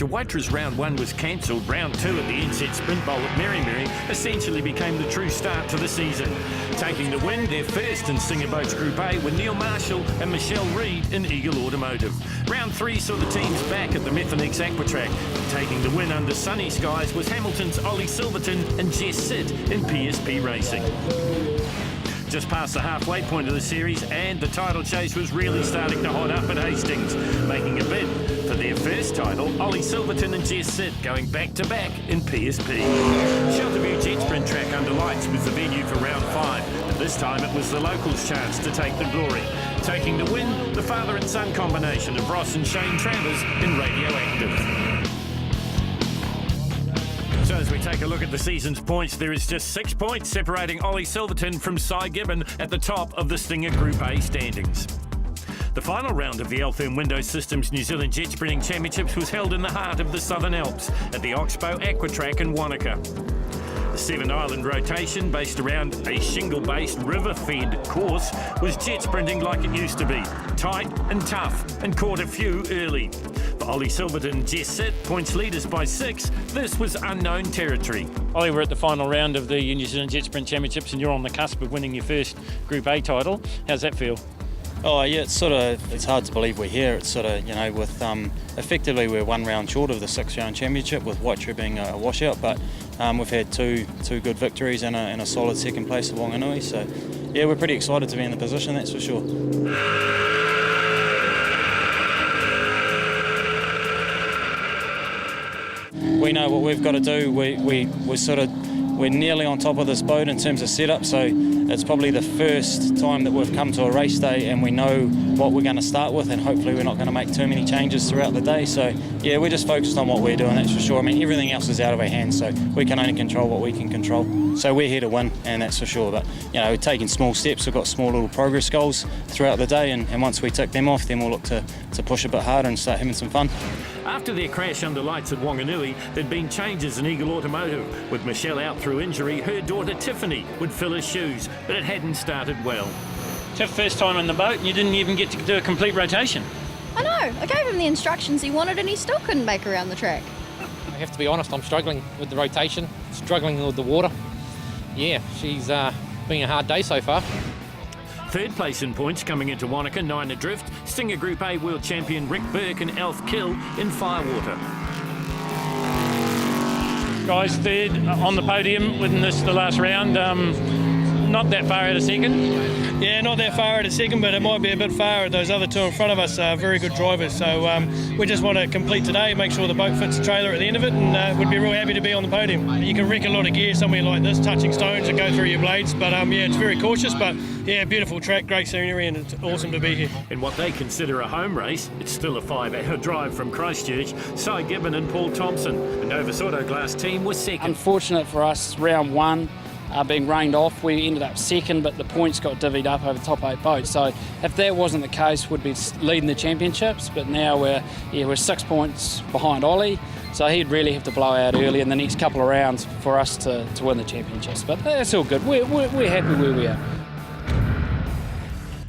After Waitrose round 1 was cancelled, round 2 at the Jetsprint Bowl at Merry essentially became the true start to the season. Taking the win, their first in Singer Boats Group A were Neil Marshall and Michelle Reid in Eagle Automotive. Round 3 saw the teams back at the Methanex Aquatrack. Taking the win under sunny skies was Hamilton's Ollie Silverton and Jess Sitt in PSP Racing. Just past the halfway point of the series, and the title chase was really starting to hot up at Hastings. Making a bid for their first title, Ollie Silverton and Jess Sitt going back-to-back in PSP. Shelterview Jetsprint track under lights was the venue for round 5, and this time it was the locals' chance to take the glory. Taking the win, the father and son combination of Ross and Shane Travers in Radioactive. So as we take a look at the season's points, there is just 6 points separating Ollie Silverton from Cy Gibbon at the top of the Stinger Group A standings. The final round of the Altherm Window Systems New Zealand Jet Sprinting Championships was held in the heart of the Southern Alps at the Oxbow Aquatrack in Wanaka. The 7-island rotation, based around a shingle-based river-fed course, was jet sprinting like it used to be, tight and tough, and caught a few early. For Ollie Silverton and Jess Sitt, points leaders by 6, this was unknown territory. Ollie, we're at the final round of the New Zealand Jet Sprint Championships and you're on the cusp of winning your first Group A title. How's that feel? Oh yeah, it's hard to believe we're here. It's with effectively we're 1 round short of the 6-round championship, with Waitrose being a washout, but we've had two good victories and a solid second place at Wanganui. So yeah, we're pretty excited to be in the position, that's for sure. We know what we've got to do. We're nearly on top of this boat in terms of setup, so it's probably the first time that we've come to a race day and we know what we're going to start with, and hopefully we're not going to make too many changes throughout the day. So yeah, we're just focused on what we're doing, that's for sure. I mean, everything else is out of our hands, so we can only control what we can control. So we're here to win, and that's for sure. But we're taking small steps. We've got small little progress goals throughout the day, and once we tick them off, then we'll look to push a bit harder and start having some fun. After their crash under lights at Wanganui, there'd been changes in Eagle Automotive. With Michelle out through injury, her daughter Tiffany would fill her shoes, but it hadn't started well. Tiff, first time in the boat, and you didn't even get to do a complete rotation. I know, I gave him the instructions he wanted and he still couldn't make around the track. I have to be honest, I'm struggling with the rotation, struggling with the water. Yeah, she's been a hard day so far. Third place in points coming into Wanaka, 9 adrift, Stinger Group A World Champion Rick Burke and Alf Kill in Firewater. Guys, third on the podium within the last round. Not that far out of second. Yeah, not that far out of second, but it might be a bit far. Those other two in front of us are very good drivers, so we just want to complete today, make sure the boat fits the trailer at the end of it, and would be real happy to be on the podium. You can wreck a lot of gear somewhere like this, touching stones and go through your blades, but yeah, it's very cautious, but yeah, beautiful track, great scenery, and it's awesome to be here. In what they consider a home race, it's still a 5-hour drive from Christchurch. Cy Gibbon and Paul Thompson, the Novus Auto Glass team, was second. Unfortunate for us, round 1. Being rained off, we ended up second, but the points got divvied up over the top 8 boats. So if that wasn't the case, we'd be leading the championships. But now we're 6 points behind Ollie, so he'd really have to blow out early in the next couple of rounds for us to win the championships. But that's all good. We're happy where we are.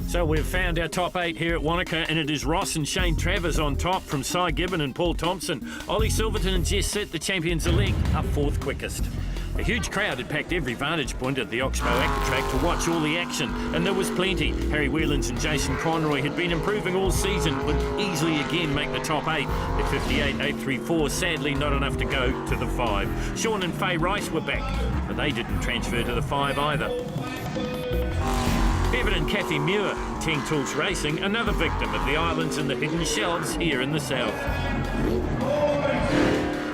So we've found our top 8 here at Wanaka, and it is Ross and Shane Travers on top from Cy Gibbon and Paul Thompson. Ollie Silverton and Jess Sitt, the champions-elect, are 4th quickest. A huge crowd had packed every vantage point at the Oxbow Aquatrack to watch all the action, and there was plenty. Harry Whelans and Jason Conroy had been improving all season, would easily again make the top 8. At 58.834, sadly not enough to go to the 5. Sean and Faye Rice were back, but they didn't transfer to the 5 either. Bevan and Kathy Muir, 10 Tools Racing, another victim of the islands and the hidden shelves here in the south.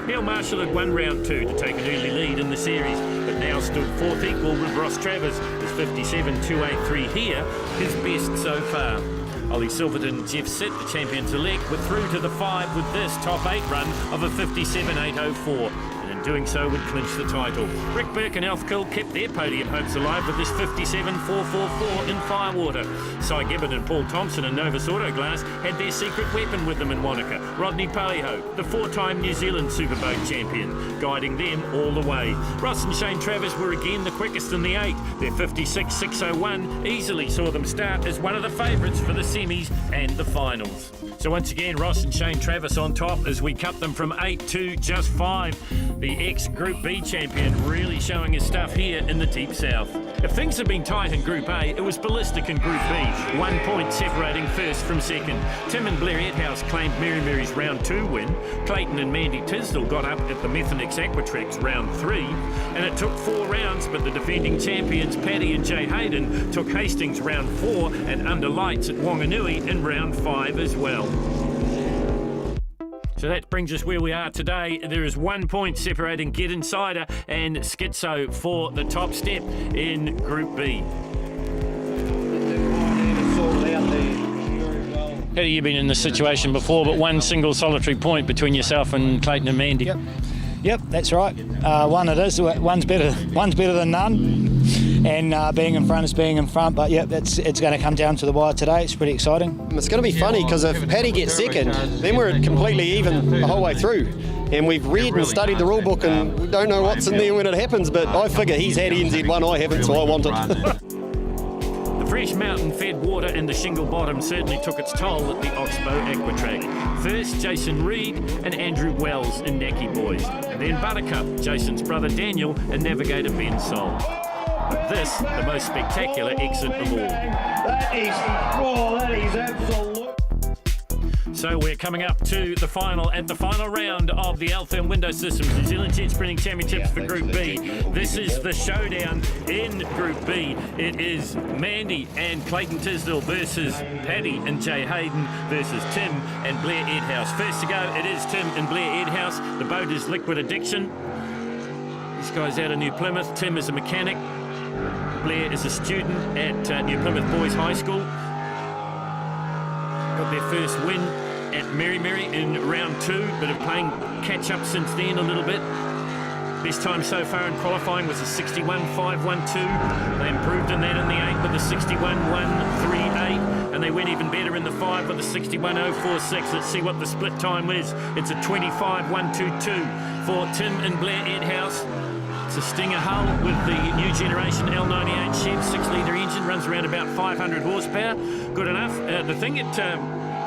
Neil Marshall had won round 2 to take an early lead in the series, but now stood 4th equal with Ross Travers. His 57.283 here, his best so far. Ollie Silverton and Jeff Sitt, the champions-elect, were through to the 5 with this top 8 run of a 57.804. And and doing so would clinch the title. Rick Burke and Alf Kill kept their podium hopes alive with this 57.444 in Firewater. Cy Gibbon and Paul Thompson and Novus Autoglass had their secret weapon with them in Wanaka, Rodney Palliho, the 4-time New Zealand Superboat champion, guiding them all the way. Ross and Shane Travis were again the quickest in the 8. Their 56.601 easily saw them start as one of the favourites for the semis and the finals. So once again, Ross and Shane Travis on top as we cut them from 8 to just 5. The ex-Group B champion really showing his stuff here in the Deep South. If things had been tight in Group A, it was ballistic in Group B. 1 point separating first from second. Tim and Blair Edhouse claimed Mary Mary's round 2 win. Clayton and Mandy Tisdall got up at the Methanex Aquatrax round 3. And it took 4 rounds, but the defending champions Paddy and Jay Hayden took Hastings round 4 and under lights at Wanganui in round 5 as well. So that brings us where we are today. There is 1 point separating Get Insider and Schizo for the top step in Group B. How have you been in this situation before, but one single solitary point between yourself and Clayton and Mandy? Yep, that's right. One it is. One's better than none. And being in front is being in front. But yep, it's going to come down to the wire today. It's pretty exciting. It's going to be funny because if Paddy gets second, then we're completely even the whole way through. And we've read and studied the rule book and we don't know what's in there when it happens. But I figure he's had NZ1, I haven't, so I want it. Fresh mountain-fed water and the shingle bottom certainly took its toll at the Oxbow Aquatrack. First, Jason Reed and Andrew Wells in Naki Boys. And then Buttercup, Jason's brother Daniel, and navigator Ben Sol. But this, the most spectacular exit of all. That is absolute. So we're coming up to the final, at the final round of the Altherm Window Systems New Zealand Jetsprinting Championships for Group B. This is the showdown in Group B. It is Mandy and Clayton Tisdall versus Paddy and Jay Hayden versus Tim and Blair Edhouse. First to go, it is Tim and Blair Edhouse. The boat is Liquid Addiction. This guy's out of New Plymouth. Tim is a mechanic. Blair is a student at New Plymouth Boys High School. Got their first win at Mary in round 2, but are playing catch up since then a little bit. Best time so far in qualifying was a 61.512. They improved in that in the 8 with a 61.138, and they went even better in the 5 with a 61.046. Let's see what the split time is. It's a 25.122 for Tim and Blair Edhouse. It's a Stinger hull with the new generation L98 Chev 6-litre engine, runs around about 500 horsepower. Good enough. The thing at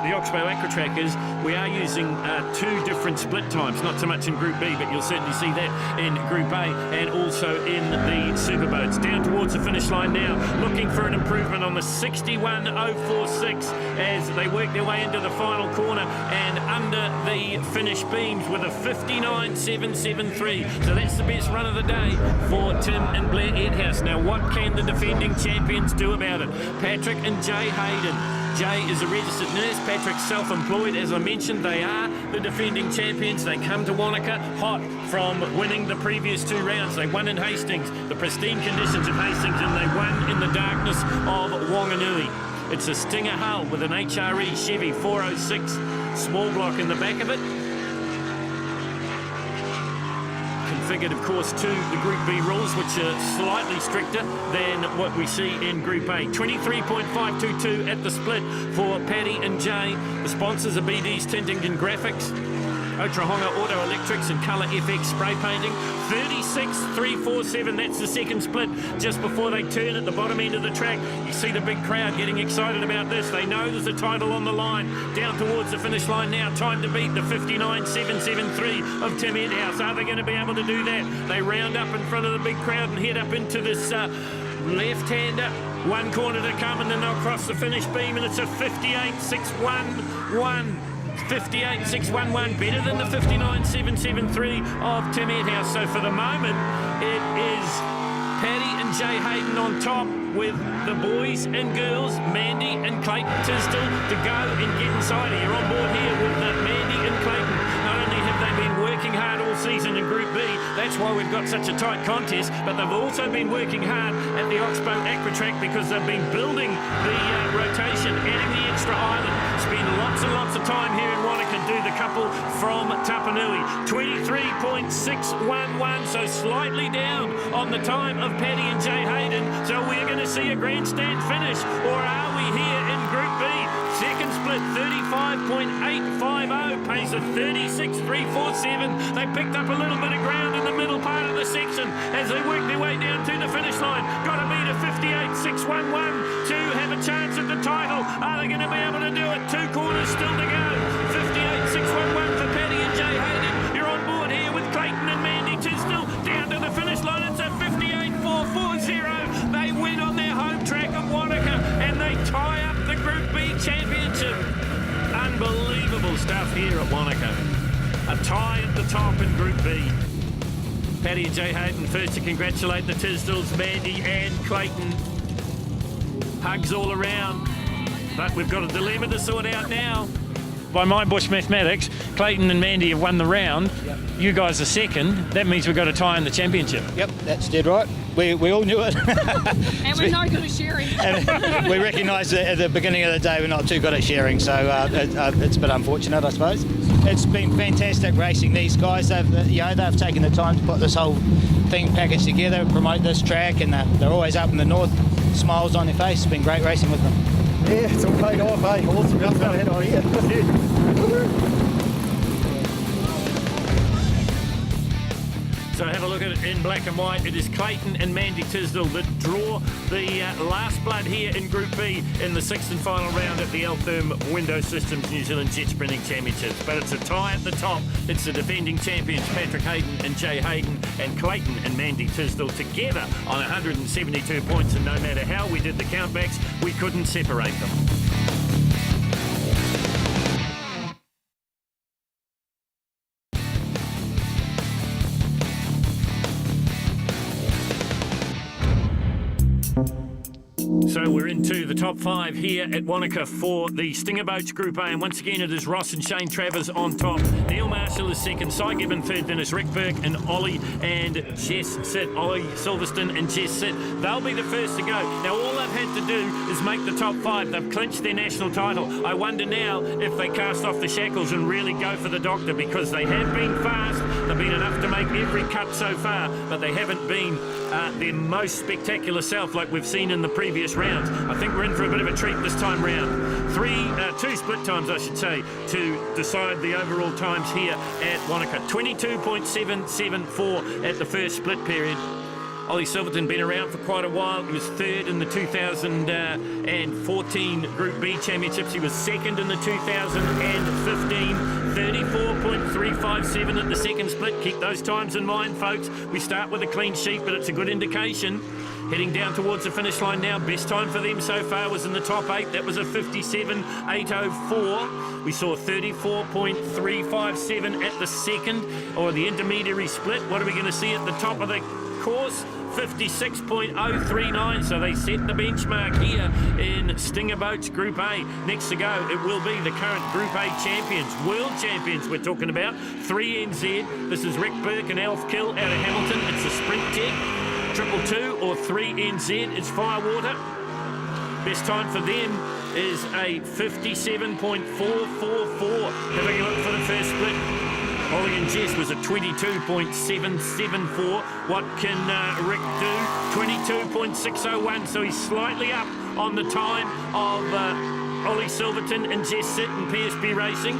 the Oxbow Aquatrack is we are using 2 different split times, not so much in Group B, but you'll certainly see that in Group A and also in the superboats. Down towards the finish line now, looking for an improvement on the 61.046 as they work their way into the final corner and under the finish beams with a 59.773. So that's the best run of the day for Tim and Blair Edhouse. Now, what can the defending champions do about it? Patrick and Jay Hayden. Jay is a registered nurse, Patrick's self-employed. As I mentioned, they are the defending champions. They come to Wanaka hot from winning the previous 2 rounds. They won in Hastings, the pristine conditions of Hastings, and they won in the darkness of Wanganui. It's a Stinger hull with an HRE Chevy 406 small block in the back of it. Configured, of course, to the Group B rules, which are slightly stricter than what we see in Group A. 23.522 at the split for Paddy and Jay. The sponsors are BD's Tinting and Graphics, Otrahonga Auto Electrics and Colour FX Spray Painting. 36.347, that's the second split just before they turn at the bottom end of the track. You see the big crowd getting excited about this. They know there's a title on the line. Down towards the finish line now. Time to beat the 59.773 of Tim Edhouse. Are they going to be able to do that? They round up in front of the big crowd and head up into this left-hander. 1 corner to come and then they'll cross the finish beam and it's a 58.611. 58.611, better than the 59.773 of Tim Edhouse. So for the moment, it is Paddy and Jay Hayden on top with the boys and girls, Mandy and Clayton Tisdall, to go and get inside. You're on board here with Mandy and Clayton. Not only have they been working hard all season in Group B. That's why we've got such a tight contest. But they've also been working hard at the Oxbow Aqua Track because they've been building the rotation, adding the extra island. Spend lots and lots of time here in Wanaka. Do the couple from Tapanui. 23.611, so slightly down on the time of Paddy and Jay Hayden. So we're going to see a grandstand finish, or are we here in Group B? Second split, 35.850, pace of 36.347. They picked up a little bit of ground in the middle part of the section as they work their way down to the finish line. Got to beat a 58.611 to have a chance at the title. Are they going to be able to do it? 2 corners still to go. 58.611 for Paddy and Jay Hayden. You're on board here with Clayton and Mandy Tisdale down to the finish line. It's a 58.440. They win on their home track of Wanaka and they tie up the Group B championship. Unbelievable stuff here at Wanaka. A tie at the top in Group B. Paddy and Jay Hayden first to congratulate the Tisdales, Mandy and Clayton. Hugs all around. But we've got a dilemma to sort out now. By my bush mathematics, Clayton and Mandy have won the round. Yep. You guys are second. That means we've got a tie in the championship. Yep, that's dead right. We all knew it. And we're no good at sharing. We recognised that at the beginning of the day we're not too good at sharing, so it's a bit unfortunate, I suppose. It's been fantastic racing these guys. They've taken the time to put this whole thing packaged together, promote this track, and they're always up in the north, smiles on their face. It's been great racing with them. Yeah, it's all paid off, eh? Awesome. That's going to head on here. So have a look at it in black and white. It is Clayton and Mandy Tisdale that draw the last blood here in Group B in the 6th and final round at the Altherm Window Systems New Zealand Jetsprinting Championships. But it's a tie at the top. It's the defending champions Patrick Hayden and Jay Hayden, and Clayton and Mandy Tisdale together on 172 points, and no matter how we did the countbacks, we couldn't separate them. So we're into the top 5 here at Wanaka for the Stinger Boats Group A, and once again it is Ross and Shane Travers on top. Neil Marshall is second, Cy Gibbon third, then it's Rick Burke and Ollie and Jess Sit. Ollie Silverstone and Jess Sit. They'll be the first to go. Now all they've had to do is make the top 5. They've clinched their national title. I wonder now if they cast off the shackles and really go for the doctor, because they have been fast. They've been enough to make every cut so far, but they haven't been their most spectacular self like we've seen in the previous rounds. I think we're in for a bit of a treat this time round. 2 split times, I should say, to decide the overall times here at Wanaka. 22.774 at the first split period. Ollie Silverton been around for quite a while. He was third in the 2014 Group B Championships. He was second in the 2015. 34.357 at the second split. Keep those times in mind, folks. We start with a clean sheet, but it's a good indication. Heading down towards the finish line now. Best time for them so far was in the top 8. That was a 57.804. We saw 34.357 at the second, or the intermediary split. What are we going to see at the top of the course? 56.039, so they set the benchmark here in Stinger Boats Group A. Next to go, it will be the current Group A champions, world champions we're talking about, 3NZ. This is Rick Burke and Alf Kill out of Hamilton. It's a Sprint Tech. 222 or 3NZ is Firewater. Best time for them is a 57.444. Having a look for the first split. Ollie and Jess was a 22.774. What can Rick do? 22.601, so he's slightly up on the time of Ollie Silverton and Jess Sit and PSP Racing.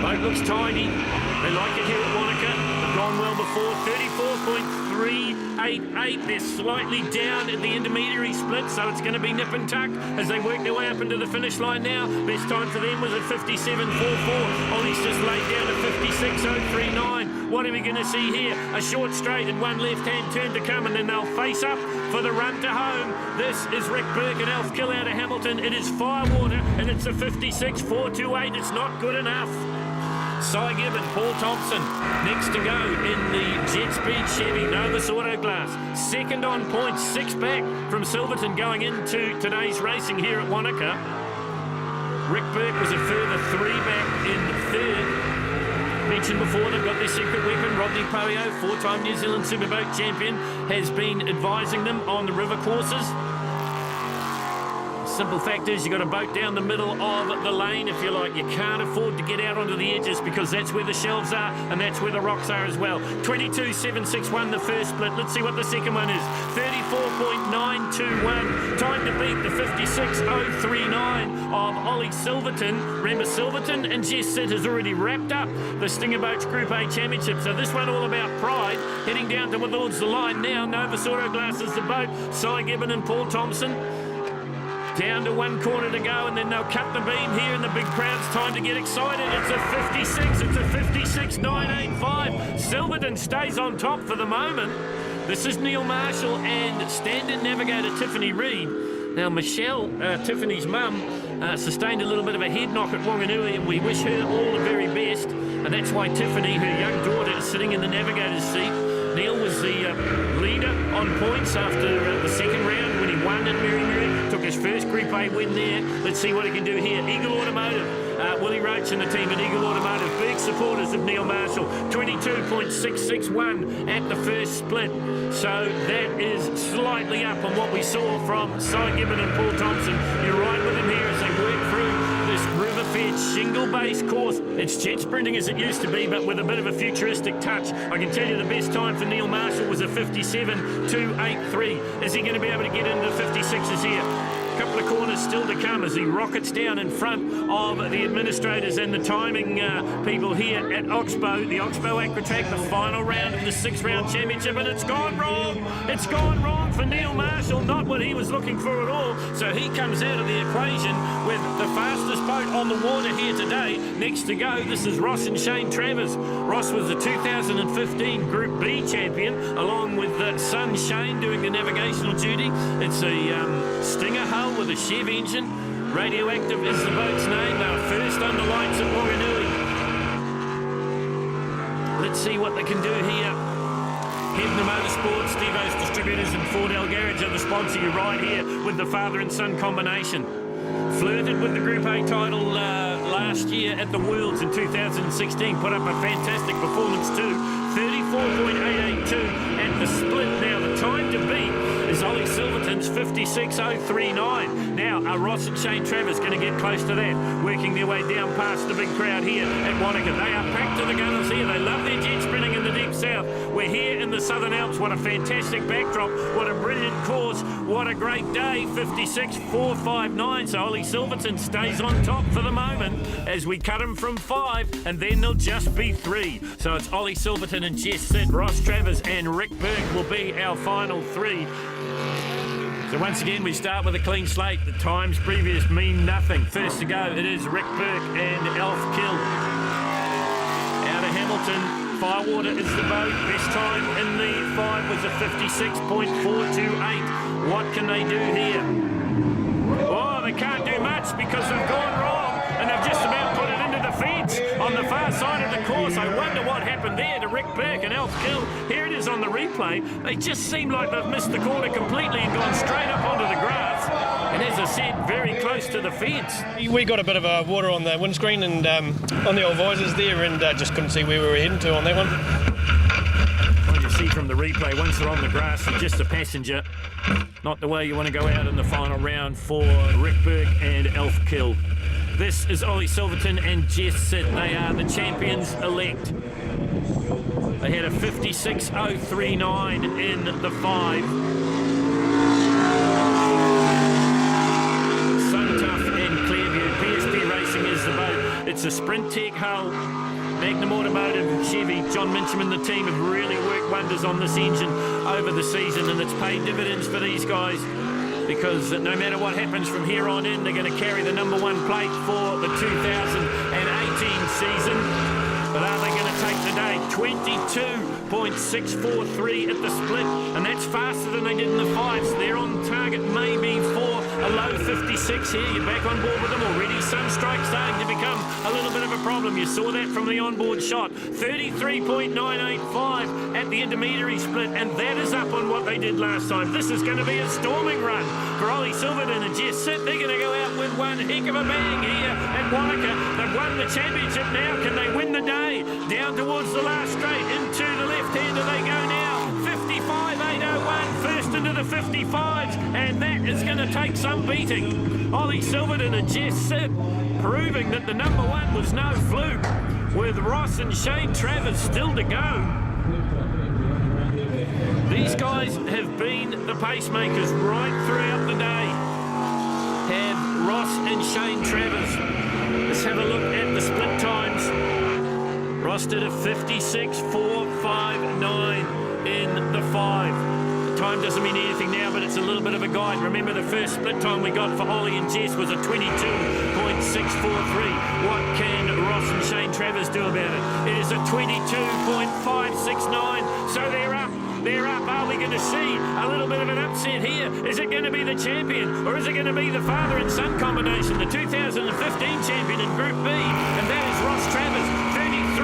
Boat looks tidy. They like it here at Wanaka. They've gone well before. 34.388. They're slightly down at the intermediary split, so it's going to be nip and tuck as they work their way up into the finish line now. Best time for them was at 57.44. Ollie's just laid down at 56.039. What are we going to see here? A short straight and one left-hand turn to come, and then they'll face up for the run to home. This is Rick Burke and Alf Kill out of Hamilton. It is Firewater, and it's a 56.428. It's not good enough. Cy Gibbon, Paul Thompson, next to go in the Jetsprint Chevy Novus Auto Glass. Second on points, 6 back from Silverton going into today's racing here at Wanaka. Rick Burke was a further 3 back in third. mentioned before, they've got their secret weapon. Rodney Poio, 4-time New Zealand Superboat champion, has been advising them on the river courses. Simple fact is, you've got a boat down the middle of the lane, if you like. You can't afford to get out onto the edges because that's where the shelves are and that's where the rocks are as well. 22.761 the first split. Let's see what the second one is. 34.921. Time to beat the 56.039 of Ollie Silverton. Remember, Silverton and Jess Sid has already wrapped up the Stinger Boats Group A Championship. So this one all about pride. Heading down towards the line now. Nova Soro glasses the boat. Cy Gibbon and Paul Thompson. Down to one corner to go, and then they'll cut the beam here, and the big crowd's time to get excited. It's a 56, it's a 56.985. Silverton stays on top for the moment. This is Neil Marshall and stand-in navigator Tiffany Reid. Now, Michelle, Tiffany's mum, sustained a little bit of a head knock at Wanganui, and we wish her all the very best. And that's why Tiffany, her young daughter, is sitting in the navigator's seat. Neil was the leader on points after the second round when he won at Mary Mary. Took his first Group A win there. Let's see what he can do here. Eagle Automotive, Willie Roach and the team at Eagle Automotive, big supporters of Neil Marshall. 22.661 at the first split. So that is slightly up on what we saw from Cy Gibbon and Paul Thompson. You're right with them here as they work through this river-fed shingle-based course. It's jet sprinting as it used to be, but with a bit of a futuristic touch. I can tell you the best time for Neil Marshall was a 57.283. Is he going to be able to get into the 56s here? Couple of corners still to come as he rockets down in front of the administrators and the timing people here at Oxbow, the Oxbow Aquatrack, the final round of the 6-round championship, and it's gone wrong. It's gone wrong for Neil Marshall, not what he was looking for at all. So he comes out of the equation with the fastest boat on the water here today. Next to go, this is Ross and Shane Travers. Ross was the 2015 Group B champion, along with son Shane doing the navigational duty. It's a Stinger hull with a Chev engine. Radioactive is the boat's name. They were first under lights at Wanganui. Let's see what they can do here. Hebner Motorsports, Steve-O's Distributors and Fordell Garage are the sponsor. You're right here with the father and son combination. Flirted with the Group A title last year at the Worlds in 2016. Put up a fantastic performance too. 34.882 at the split. Now the time to beat is Ollie Silverton's 56.039. Now, are Ross and Shane Travers going to get close to that? Working their way down past the big crowd here at Wanaka. They are packed to the gunners here. They love their jet sprinting in the deep south. We're here in the Southern Alps. What a fantastic backdrop. What a brilliant course. What a great day. 56.459. So Ollie Silverton stays on top for the moment as we cut him from 5, and then there'll just be 3. So it's Ollie Silverton and Jess Sid, Ross Travers and Rick Burke will be our final 3. So once again, we start with a clean slate. The times previous mean nothing. First to go, it is Rick Burke and Alf Kill. Out of Hamilton, Firewater is the boat. Best time in the 5 was a 56.428. What can they do here? Oh, they can't do much because they've gone wrong and they've just about put it into the fence on the far side of the course. I wonder what happened there to Rick Burke and Alf Kill. Here it is on the replay. They just seem like they've missed the corner completely and gone straight up onto the grass. And as I said, very close to the fence. We got a bit of water on the windscreen and on the old visors there, and just couldn't see where we were heading to on that one. Well, you see from the replay, once they're on the grass, they're just a passenger. Not the way you want to go out in the final round for Rick Burke and Alf Kill. This is Ollie Silverton and Jess Sid. They are the champions elect. They had a 56.039 in the 5. Suntough and Clearview. PSP Racing is the boat. It's a Sprint Tech hull. Magnum Automotive, Chevy, John Mincham and the team have really worked wonders on this engine over the season, and it's paid dividends for these guys. Because no matter what happens from here on in, they're going to carry the number 1 plate for the 2018 season. But are they going to take the day? 22.643 at the split, and that's faster than they did in the 5s. They're on target maybe for a low 56 here. You're back on board with them already. Sunstrike starting to become a little bit of a problem. You saw that from the onboard shot. 33.985 at the intermediary split, and that is up on what they they did last time. This is going to be a storming run for Ollie Silverton and Jess Sitt. They're going to go out with one heck of a bang here at Wanaka. They've won the championship now. Can they win the day? Down towards the last straight. Into the left-hander they go now. 55.801, first into the 55s, and that is going to take some beating. Ollie Silverton and Jess Sitt proving that the number one was no fluke, with Ross and Shane Travers still to go. These guys have been the pacemakers right throughout the day. Have Ross and Shane Travers. Let's have a look at the split times. Ross did a 56.459 in the 5. The time doesn't mean anything now, but it's a little bit of a guide. Remember, the first split time we got for Ollie and Jess was a 22.643. What can Ross and Shane Travers do about it? It is a 22.569, so they're up. They're up. Are we going to see a little bit of an upset here? Is it going to be the champion, or is it going to be the father and son combination, the 2015 champion in Group B? And that is Ross Travers,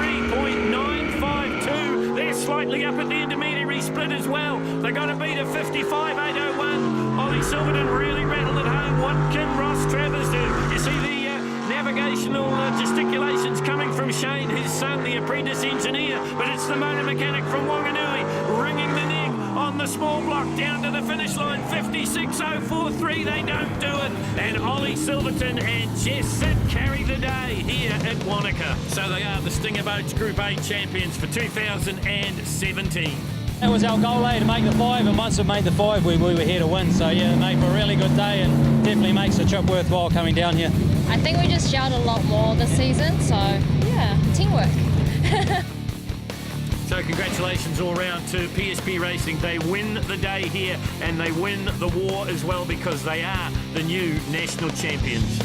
33.952. They're slightly up at the intermediary split as well. They got to beat a 55.801. Ollie Silverton really rattled it home. What can Ross Travers do? You see the navigational gesticulations coming from Shane, his son, the apprentice engineer, but it's the motor mechanic from Wanganui ringing the neck on the small block down to the finish line. 56.043, they don't do it, and Ollie Silverton and Jess Sitt carry the day here at Wanaka. So they are the Stinger Boats Group A champions for 2017. That was our goal, to make the 5, and once we made the 5, we were here to win. So yeah, it made for a really good day and definitely makes the trip worthwhile coming down here. I think we just gelled a lot more this season, so yeah, teamwork. So congratulations all round to PSP Racing. They win the day here and they win the war as well, because they are the new national champions.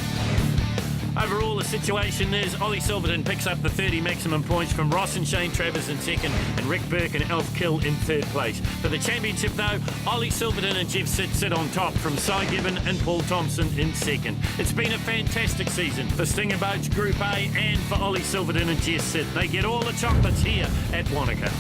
Overall, the situation is Ollie Silverton picks up the 30 maximum points from Ross and Shane Travers in second, and Rick Burke and Alf Kill in third place. For the championship, though, Ollie Silverton and Jeff Sitt sit on top from Cy Gibbon and Paul Thompson in second. It's been a fantastic season for Stinger Boats Group A and for Ollie Silverton and Jess Sitt. They get all the chocolates here at Wanaka.